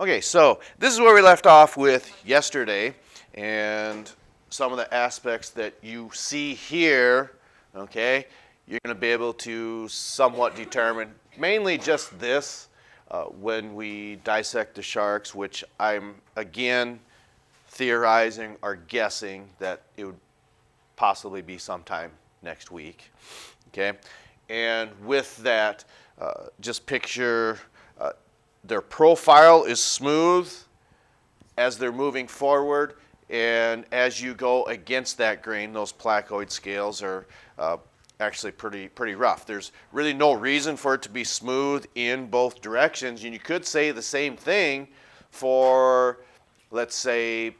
Okay, so this is where we left off with yesterday, and some of the aspects that you see here, okay, you're going to be able to somewhat determine, mainly just this, when we dissect the sharks, which I'm, again, theorizing or guessing that it would possibly be sometime next week, okay? And with that, just picture their profile is smooth as they're moving forward, and as you go against that grain, those placoid scales are actually pretty rough. There's really no reason for it to be smooth in both directions, and you could say the same thing for, let's say,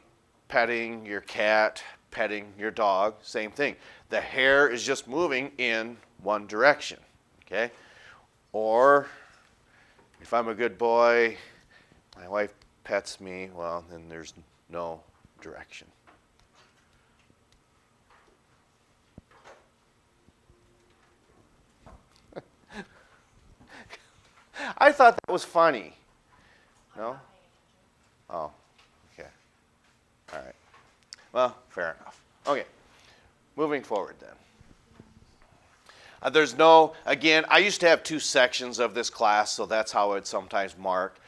petting your cat, petting your dog, same thing. The hair is just moving in one direction, okay? Or if I'm a good boy, my wife pets me, well, then there's no direction. I thought that was funny. No? Oh, okay. All right. Well, fair enough. Okay. Moving forward then. There's no, again, I used to have two sections of this class, so that's how I'd sometimes mark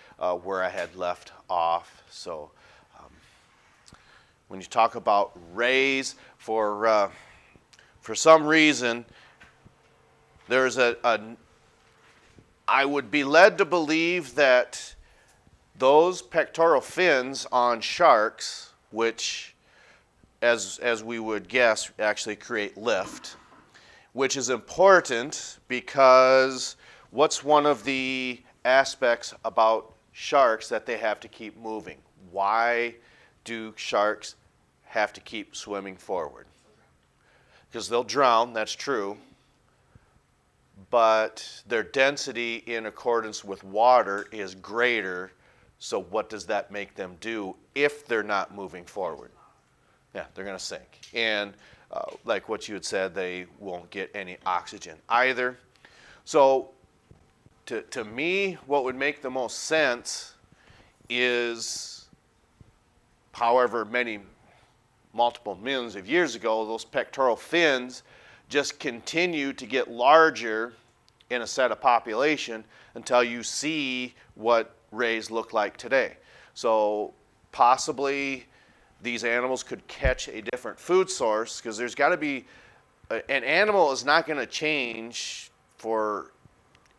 where I had left off. So when you talk about rays, for some reason, there's I would be led to believe that those pectoral fins on sharks, which, as we would guess, actually create lift, which is important because what's one of the aspects about sharks that they have to keep moving? Why do sharks have to keep swimming forward? Because they'll drown, that's true, but their density in accordance with water is greater, so what does that make them do if they're not moving forward? Yeah, they're going to sink. And like what you had said, they won't get any oxygen either. So to me, what would make the most sense is, however many multiple millions of years ago, those pectoral fins just continue to get larger in a set of population until you see what rays look like today. So possibly these animals could catch a different food source, because there's got to be, an animal is not going to change for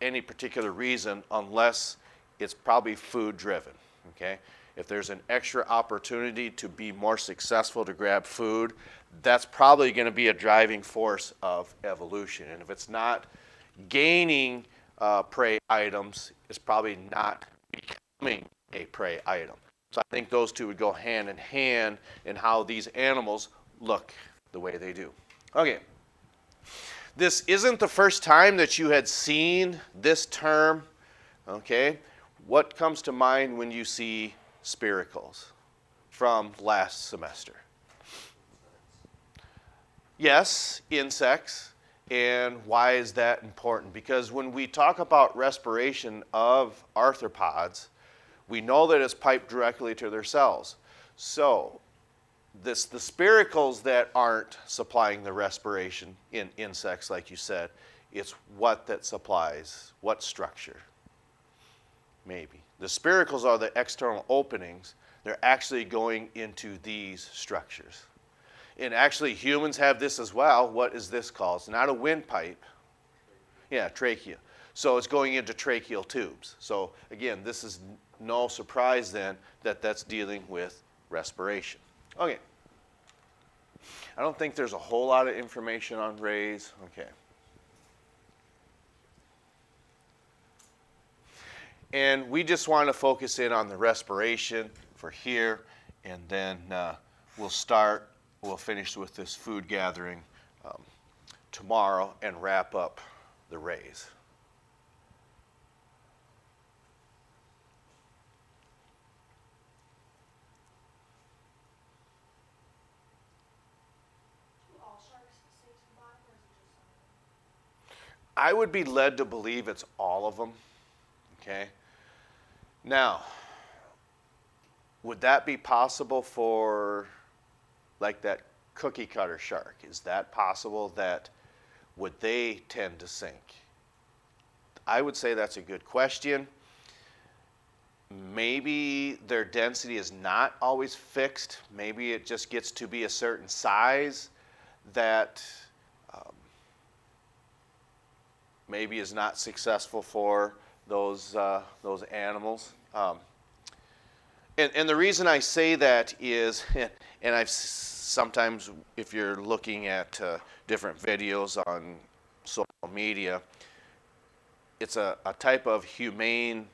any particular reason unless it's probably food driven, okay? If there's an extra opportunity to be more successful to grab food, that's probably going to be a driving force of evolution. And if it's not gaining prey items, it's probably not becoming a prey item. So I think those two would go hand in hand in how these animals look the way they do. Okay. This isn't the first time that you had seen this term, okay? What comes to mind when you see spiracles from last semester? Yes, insects. And why is that important? Because when we talk about respiration of arthropods, we know that it's piped directly to their cells. So the spiracles that aren't supplying the respiration in insects, like you said, it's what that supplies, what structure? Maybe. The spiracles are the external openings. They're actually going into these structures. And actually humans have this as well. What is this called? It's not a windpipe. Yeah, trachea. So it's going into tracheal tubes. So again, this is no surprise then that that's dealing with respiration. Okay. I don't think there's a whole lot of information on rays. Okay. And we just want to focus in on the respiration for here, and then we'll finish with this food gathering tomorrow and wrap up the rays. I would be led to believe it's all of them, okay? Now, Would that be possible for like that cookie cutter shark? Is that possible that would they tend to sink? I would say that's a good question. Maybe their density is not always fixed. Maybe it just gets to be a certain size that maybe is not successful for those animals. And the reason I say that is, and I've sometimes, if you're looking at different videos on social media, it's a type of humane,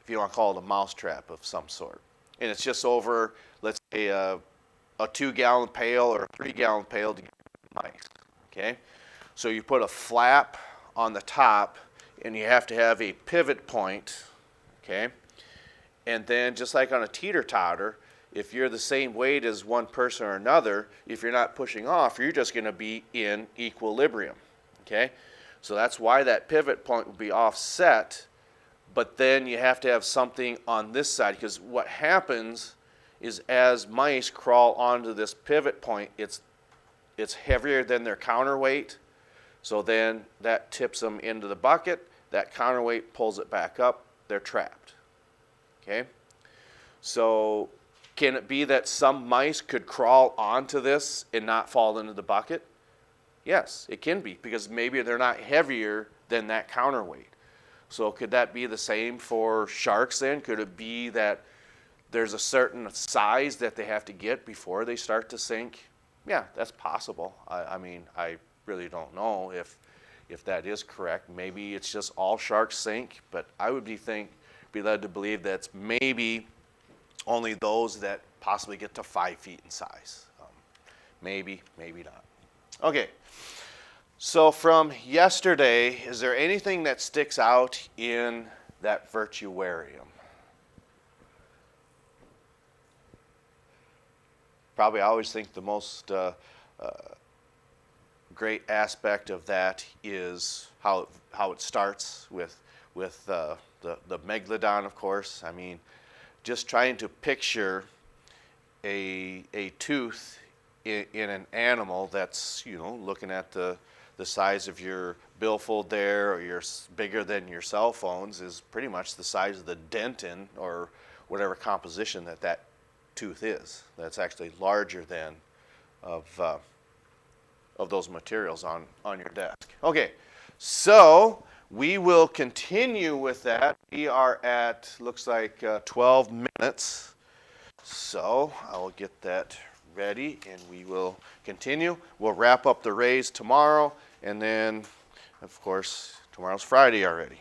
if you want to call it a mousetrap of some sort. And it's just over, let's say, a 2-gallon pail or a 3-gallon pail to get mice, okay? So you put a flap on the top, and you have to have a pivot point, okay? And then just like on a teeter-totter, if you're the same weight as one person or another, if you're not pushing off, you're just going to be in equilibrium, okay? So that's why that pivot point will be offset, but then you have to have something on this side, because what happens is as mice crawl onto this pivot point, it's heavier than their counterweight, so then that tips them into the bucket, that counterweight pulls it back up, they're trapped, okay? So can it be that some mice could crawl onto this and not fall into the bucket? Yes, it can be, because maybe they're not heavier than that counterweight. So could that be the same for sharks then? Could it be that there's a certain size that they have to get before they start to sink? Yeah, that's possible. I mean, I really don't know if that is correct. Maybe it's just all sharks sink, but I would be led to believe that's maybe only those that possibly get to 5 feet in size. Maybe, maybe not. Okay, so from yesterday, is there anything that sticks out in that virtuarium? Probably I always think the most great aspect of that is how it starts with the megalodon, of course. I mean, just trying to picture a tooth in an animal that's, you know, looking at the size of your billfold there, or your bigger than your cell phones, is pretty much the size of the dentin or whatever composition that tooth is. That's actually larger than of those materials on your desk. Okay, so we will continue with that. We are at, looks like 12 minutes. So I will get that ready and we will continue. We'll wrap up the rays tomorrow, and then, of course, tomorrow's Friday already.